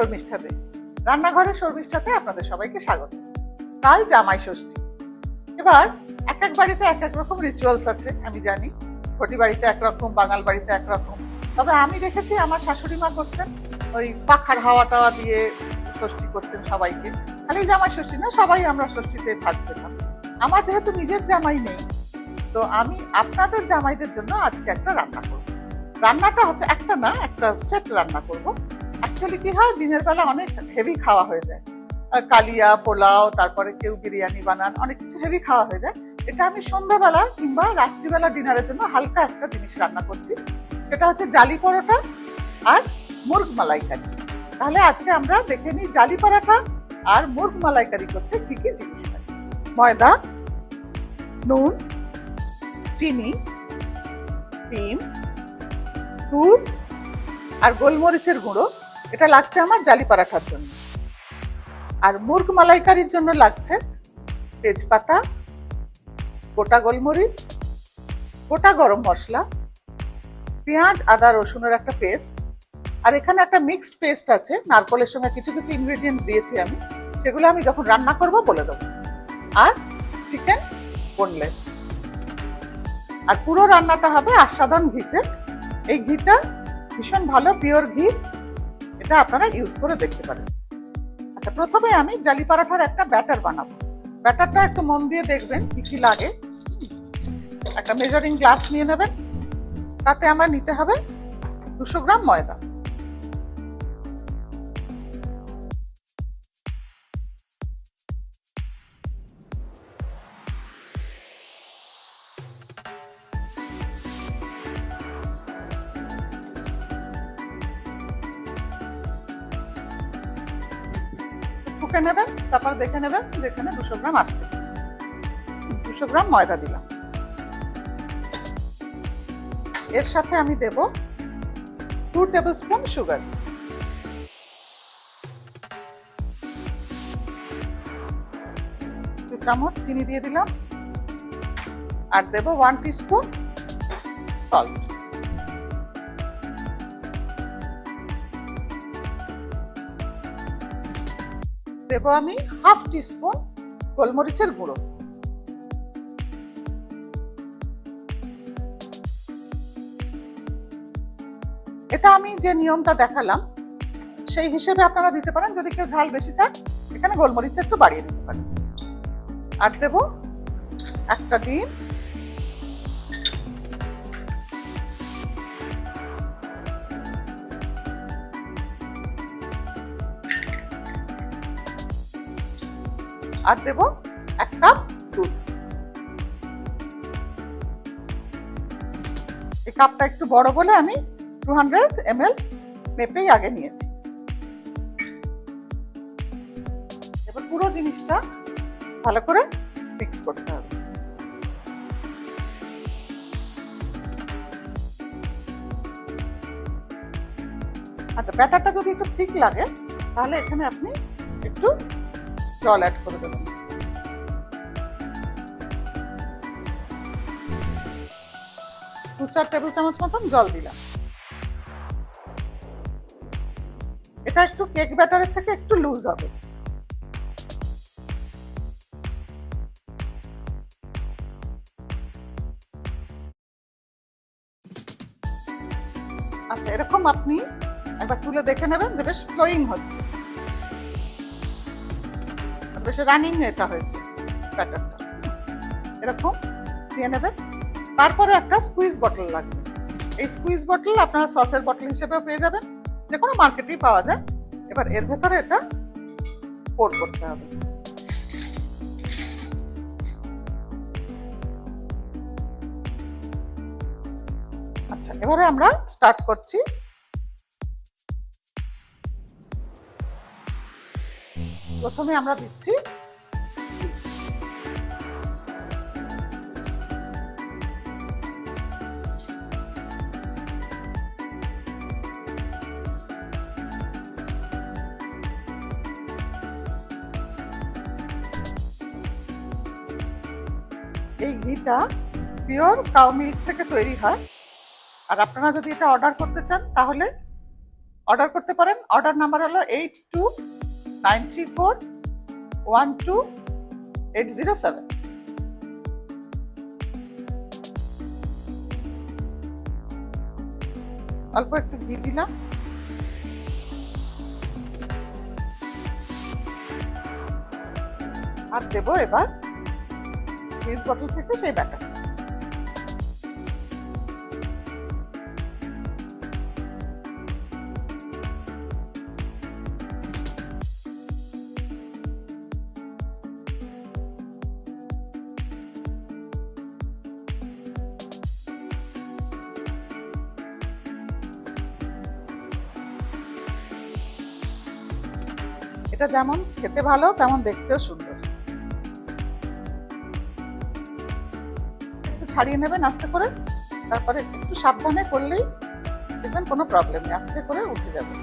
শর্মিষ্ঠা দে। রান্নাঘরে শর্মিষ্ঠাতে আপনাদের সবাইকে স্বাগত। কাল জামাই ষষ্ঠী। এবার এক এক বাড়িতে এক এক রকম রিচুয়ালস আছে, আমি জানি। ঘটি বাড়িতে একরকম, বাঙাল বাড়িতে একরকম। তবে আমি দেখেছি আমার শাশুড়ি মা করতেন ওই পাখার হাওয়া টাওয়া দিয়ে ষষ্ঠী করতেন সবাইকে। খালি জামাই ষষ্ঠী না, সবাই আমরা ষষ্ঠীতে ভাগ পেতাম। আমার যেহেতু নিজের জামাই নেই, তো আমি আপনাদের জামাইদের জন্য আজকে একটা রান্না করব। রান্নাটা হচ্ছে একটা না, একটা সেট রান্না করব। অ্যাকচুয়ালি কি হয়, দিনের বেলা অনেক হেভি খাওয়া হয়ে যায়, কালিয়া, পোলাও, তারপরে কেউ বিরিয়ানি বানান, অনেক কিছু হেভি খাওয়া হয়ে যায়। এটা আমি সন্ধ্যাবেলা কিংবা রাত্রিবেলা ডিনারের জন্য হালকা একটা জিনিস রান্না করছি। সেটা হচ্ছে জালি পরোটা আর মুর্গ মালাইকারি। তাহলে আজকে আমরা দেখে নিই জালি পরোটা আর মুর্গ মালাইকারি করতে কি কি জিনিস লাগে। ময়দা, নুন, চিনি, ডিম, দুধ আর গোলমরিচের গুঁড়ো। এটা লাগছে আমার জালি পরাঠার জন্য। আর মুর্গ মালাইকারির জন্য লাগছে তেজপাতা, গোটা গোলমরিচ, গোটা গরম মশলা, পেঁয়াজ, আদা, রসুনের একটা পেস্ট। আর এখানে একটা মিক্সড পেস্ট আছে, নারকেলের সঙ্গে কিছু কিছু ইনগ্রেডিয়েন্টস দিয়েছি আমি, সেগুলো আমি যখন রান্না করব বলে দেবো। আর চিকেন বোনলেস। আর পুরো রান্নাটা হবে আস্বাদন ঘিতে। এই ঘিটা ভীষণ ভালো, পিওর ঘি, এটা আপনারা ইউজ করে দেখতে পারেন। আচ্ছা, প্রথমে আমি জালি পরাঠার একটা ব্যাটার বানাবো। ব্যাটারটা একটু মন দিয়ে দেখবেন কি কি লাগে। একটা মেজারিং গ্লাস নিয়ে নেবেন, তাতে আমার নিতে হবে 200 গ্রাম ময়দা। ঠুকে নেবেন, তারপর দেখে নেবেন যেখানে 200 গ্রাম আসছে। 200 গ্রাম ময়দা দিলাম। এর সাথে আমি দেব 2 টেবিল স্পুন সুগার। দু চামচ চিনি দিয়ে দিলাম। আর দেব 1 টিস্পুন সল্ট। দেব আমি হাফ টিস্পুন গোলমরিচের গুঁড়ো। এটা আমি যে নিয়মটা দেখালাম সেই হিসেবে আপনারা দিতে পারেন। যদি কেউ ঝাল বেশি চান, এখানে গোলমরিচটা একটু বাড়িয়ে দিতে পারেন। আর দেব একটা ডিম, আর দেব 1 কাপ দুধ। এই কাপটা একটু বড় বলে আমি 200 ml মেপেই আগে নিয়েছি। এবার পুরো জিনিসটা ভালো করে মিক্স করতে হবে। আচ্ছা, ব্যাটারটা যদি একটু ঠিক লাগে তাহলে এখানে আপনি একটু জল অ্যাড করে দেবেন। দু 4 টেবিল চামচ মতন জল দিলাম। এটা একটু কেক ব্যাটারের থেকে একটু লুজ হবে। আচ্ছা, এরকম আপনি একবার তুলে দেখে নেবেন যে বেশ ফ্লোয়িং হচ্ছে, বেশ রানিং এটা হয়েছে ব্যাটারটা। এরকম দিয়ে নেবেন। তারপরে একটা স্কুইজ বটল লাগবে। এই স্কুইজ বটল আপনারা সসের বটল হিসেবেও পেয়ে যাবেন, যে কোনো মার্কেটেই পাওয়া যায়। এবার এর ভেতরে এটা পোর করতে হবে। আচ্ছা, এবারে আমরা স্টার্ট করছি। প্রথমে আমরা দিচ্ছি এই ঘিটা পিওর কাউ মিল্ক থেকে তৈরি হয়। আর আপনারা যদি এটা অর্ডার করতে চান তাহলে অর্ডার করতে পারেন। অর্ডার নাম্বার হলো 8293412807। অল্প একটু ঘি দিলাম, আর দেবো এবার স্কুইজ বটল থেকে সেই ব্যাটার। এটা যেমন খেতে ভালো তেমন দেখতেও সুন্দর। একটু ছাড়িয়ে নেবেন আস্তে করে, তারপরে একটু সাবধানে করলেই দেখবেন কোনো প্রবলেম নেই, আস্তে করে উঠে যাবে।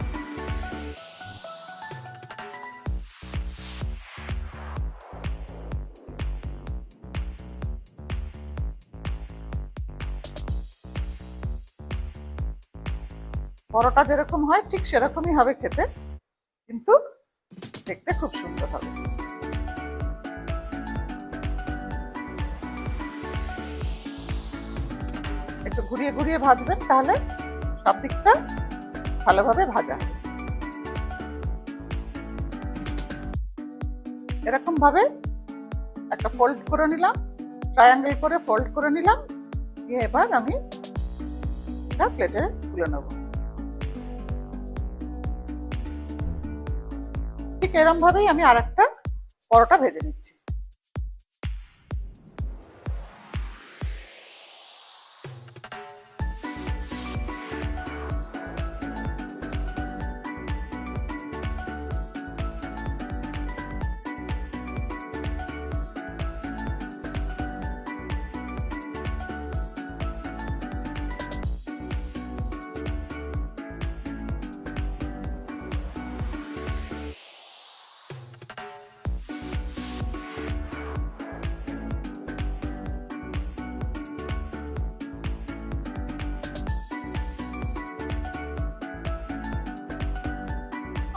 পরোটা যেরকম হয় ঠিক সেরকমই হবে খেতে, কিন্তু দেখতে খুব সুন্দর হবে। একটু ঘুরিয়ে ঘুরিয়ে ভাজবেন, তাহলে সব দিকটা ভালোভাবে ভাজা হবে। এরকম ভাবে একটা ফোল্ড করে নিলাম, ট্রায়াঙ্গেল করে ফোল্ড করে নিলাম, দিয়ে এবার আমি এটা প্লেটে তুলে নেব। ঠিক এরকম ভাবেই আমি আরেকটা পরোটা ভেজে নিচ্ছি।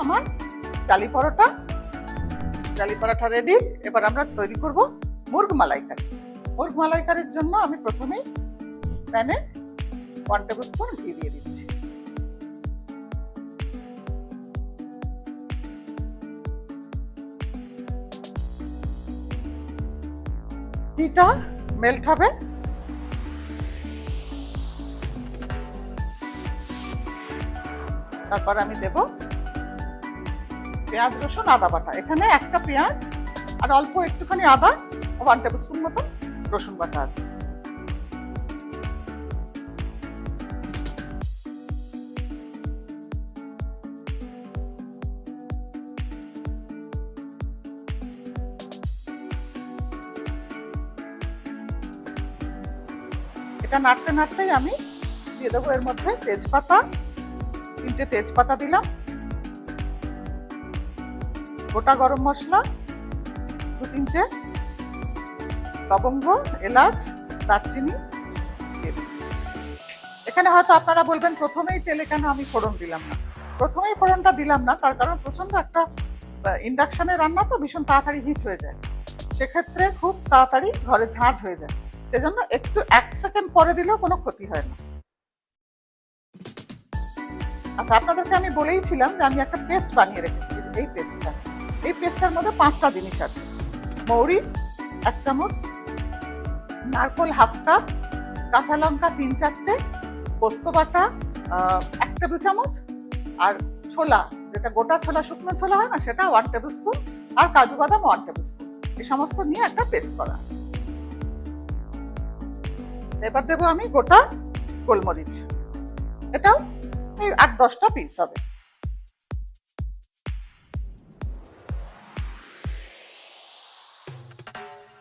আমার জালি পরোটা রেডি। এবার আমরা তৈরি করব মুর্গ মালাইকারি। মুর্গ মালাইকারির জন্য আমি প্রথমেই প্যানে 1 টেবিল স্পুন ঘি দিয়ে দিচ্ছি। ঘিটা মেল্ট হবে, তারপর আমি দেব পেঁয়াজ রসুন আদা বাটা। এখানে একটা পেঁয়াজ আর অল্প একটুখানি আদা, 1 টেবিল স্পুন মতো রসুন বাটা আছে। এটা নাড়তে নাড়তেই আমি দিয়ে দেবো এর মধ্যে তেজপাতা, 3টে তেজপাতা দিলাম, গোটা গরম মশলা 2-3টে, লবঙ্গ, এলাচ, দারচিনি দিয়ে দিন। এখানে হয়তো আপনারা বলবেন প্রথমেই তেলে কেন আমি ফোড়ন দিলাম না। প্রথমেই ফোড়নটা দিলাম না, তার কারণ প্রচন্ড একটা ইন্ডাকশনে রান্না তো ভীষণ তাড়াতাড়ি হিট হয়ে যায়, সেক্ষেত্রে খুব তাড়াতাড়ি ঘরে ঝাঁঝ হয়ে যায়, সেজন্য একটু 1 সেকেন্ড পরে দিলেও কোনো ক্ষতি হয় না। আচ্ছা, আপনাদেরকে আমি বলেইছিলাম যে আমি একটা পেস্ট বানিয়ে রেখেছি। এই পেস্টটার মধ্যে 5টা জিনিস আছে। মৌরি 1 চামচ, নারকোল 1/2 কাপ, কাঁচা লঙ্কা 3-4টে, পোস্ত বাটা 1 টেবিল চামচ, আর ছোলা, যেটা গোটা ছোলা, শুকনো ছোলা হয় না, সেটা 1 টেবিল স্পুন, আর কাজু বাদাম 1 টেবিল স্পুন। এই সমস্ত নিয়ে একটা পেস্ট করা আছে। এবার দেবো আমি গোটা গোলমরিচ, এটাও এই 8-10টা পিস হবে।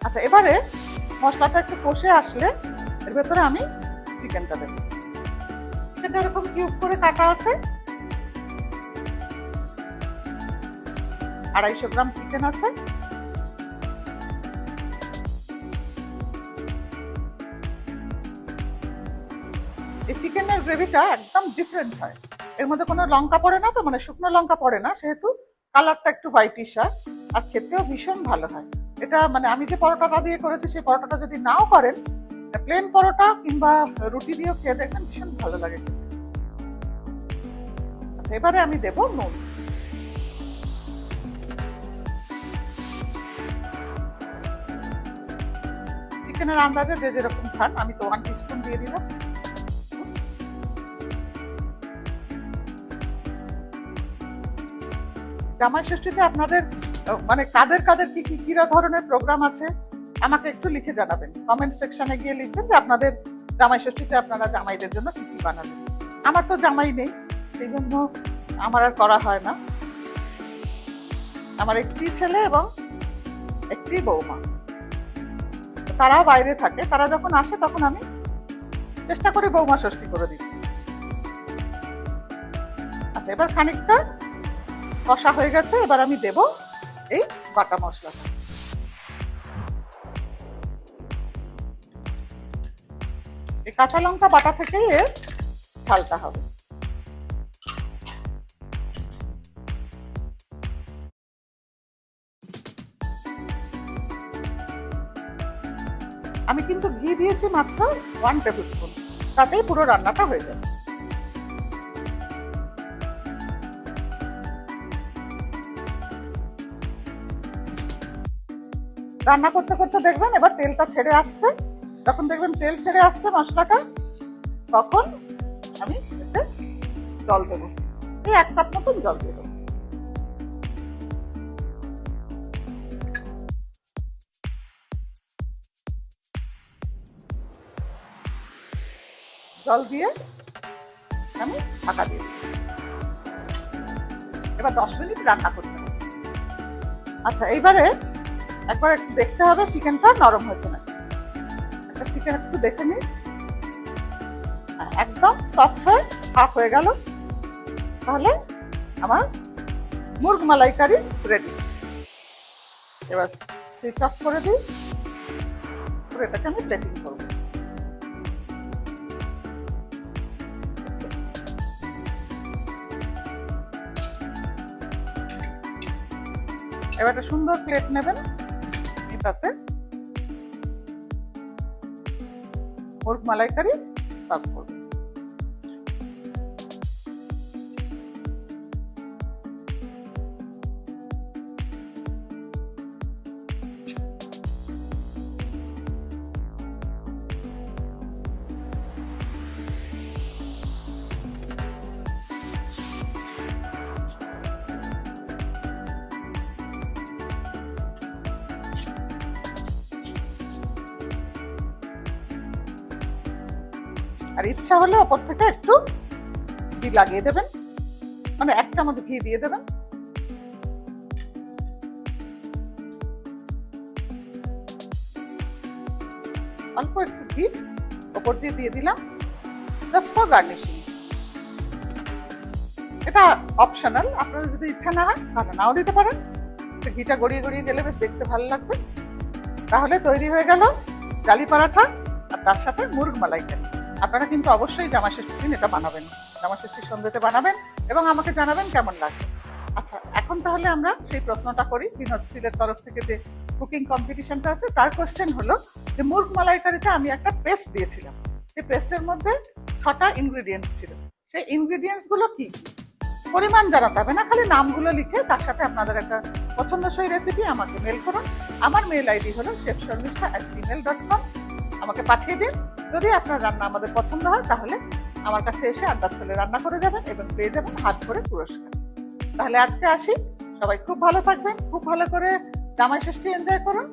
আচ্ছা, এবারে মশলাটা একটু কষে আসলে এর ভেতরে আমি চিকেনটা দেবো। চিকেনটা এরকম কিউব করে কাটা আছে, 250 গ্রাম চিকেন আছে। এই চিকেনের গ্রেভিটা একদম ডিফারেন্ট হয়, এর মধ্যে কোনো লঙ্কা পড়ে না, তো মানে শুকনো লঙ্কা পড়ে না, সেহেতু কালারটা একটু হোয়াইটিশ হয় আর খেতেও ভীষণ ভালো হয়। এটা মানে আমি যে পরোটাটা দিয়ে করেছি সেই পরোটাটা যদি নাও করেন, প্লেন পরোটা কিংবা রুটি দিয়েও খেয়ে দেখবেন ভীষণ ভালো লাগে। আচ্ছা, এবারে আমি দেব নুন। চিকেনের আন্দাজে যে যেরকম খান, আমি তো 1 টিস্পুন দিয়ে দিলাম। জামাই ষষ্ঠীতে আপনাদের মানে কাদের কাদের কি কি কিরা ধরনের প্রোগ্রাম আছে আমাকে একটু লিখে জানাবেন, কমেন্ট সেকশনে গিয়ে লিখবেন যে আপনাদের জামাই ষষ্ঠীতে আপনারা জামাইদের জন্য কি কি বানাবেন। আমার তো জামাই নেই, সেই জন্য আমার আর করা হয় না। আমার একটি ছেলে এবং একটি বৌমা, তারাও বাইরে থাকে। তারা যখন আসে তখন আমি চেষ্টা করি বৌমা ষষ্ঠী করে দিতে। আচ্ছা, এবার খানিকটা কষা হয়ে গেছে, এবার আমি দেব এই বাটা মশলাটা। এই কাঁচা লঙ্কা বাটা থেকেই এর ঝালটা হবে। আমি কিন্তু ঘি দিয়েছি মাত্র 1 টেবিল স্পুন, তাতেই পুরো রান্নাটা হয়ে যাবে। রান্না করতে করতে দেখবেন এবার তেলটা ছেড়ে আসছে। যখন দেখবেন তেল ছেড়ে আসছে মশলাটা, তখন আমি এতে জল দেবো। এই 1 কাপ মতন জল দিয়ে দেবো। জল দিয়ে আমি ঢাকা দিয়ে দিই। এবার 10 মিনিট রান্না করতে হবে। আচ্ছা, এইবারে একবার একটু দেখতে হবে চিকেনটা নরম হয়েছে না। একটা চিকেন একটু দেখে নিই, একদম সফট হয়ে হাফ হয়ে গেল। তাহলে আমার মুরগ মালাইকারি রেডি। এবার সুইচ অফ করে দিই, পুরো এটাকে আমি প্লেটিং করব। এবার একটা সুন্দর প্লেট নেবেন, তাতে মুরগ মালাইকারি সার্ভ করবেন। আর ইচ্ছা হলে ওপর থেকে একটু ঘি লাগিয়ে দেবেন, মানে 1 চামচ ঘি দিয়ে দেবেন। অল্প একটু ঘি ওপর দিয়ে দিয়ে দিলাম, জাস্ট ফর গার্নিশিং। এটা অপশনাল, আপনারা যদি ইচ্ছা না হয় তাহলে নাও দিতে পারেন। ঘিটা গড়িয়ে গড়িয়ে গেলে বেশ দেখতে ভালো লাগবে। তাহলে তৈরি হয়ে গেল জালি পরাঠা আর তার সাথে মুরগ মালাইকারি। আপনারা কিন্তু অবশ্যই জামাই ষষ্ঠীর দিন এটা বানাবেন, জামাই ষষ্ঠীর সন্ধ্যেতে বানাবেন এবং আমাকে জানাবেন কেমন লাগে। আচ্ছা, এখন তাহলে আমরা সেই প্রশ্নটা করি। বিনোদ স্টিলের তরফ থেকে যে কুকিং কম্পিটিশনটা আছে, তার কোশ্চেন হলো যে মুরগ মালাইকারিতে আমি একটা পেস্ট দিয়েছিলাম, সেই পেস্টের মধ্যে 6টা ইনগ্রিডিয়েন্টস ছিল। সেই ইনগ্রিডিয়েন্টস গুলো কি কি পরিমাণ জানাতে হবে না, খালি নামগুলো লিখে তার সাথে আপনাদের একটা পছন্দসই রেসিপি আমাকে মেল করুন। আমার মেল আইডি হলো chefsharmishta@gmail.com। আমাকে পাঠিয়ে দিন। যদি আপনার রান্না আমাদের পছন্দ হয় তাহলে আমার কাছে এসে আড্ডার ছলে রান্না করে যাবেন এবং পেয়ে যাবেন হাত ভরে পুরস্কার। তাহলে আজকে আসি, সবাই খুব ভালো থাকবেন, খুব ভালো করে জামাই ষষ্ঠী এনজয় করুন।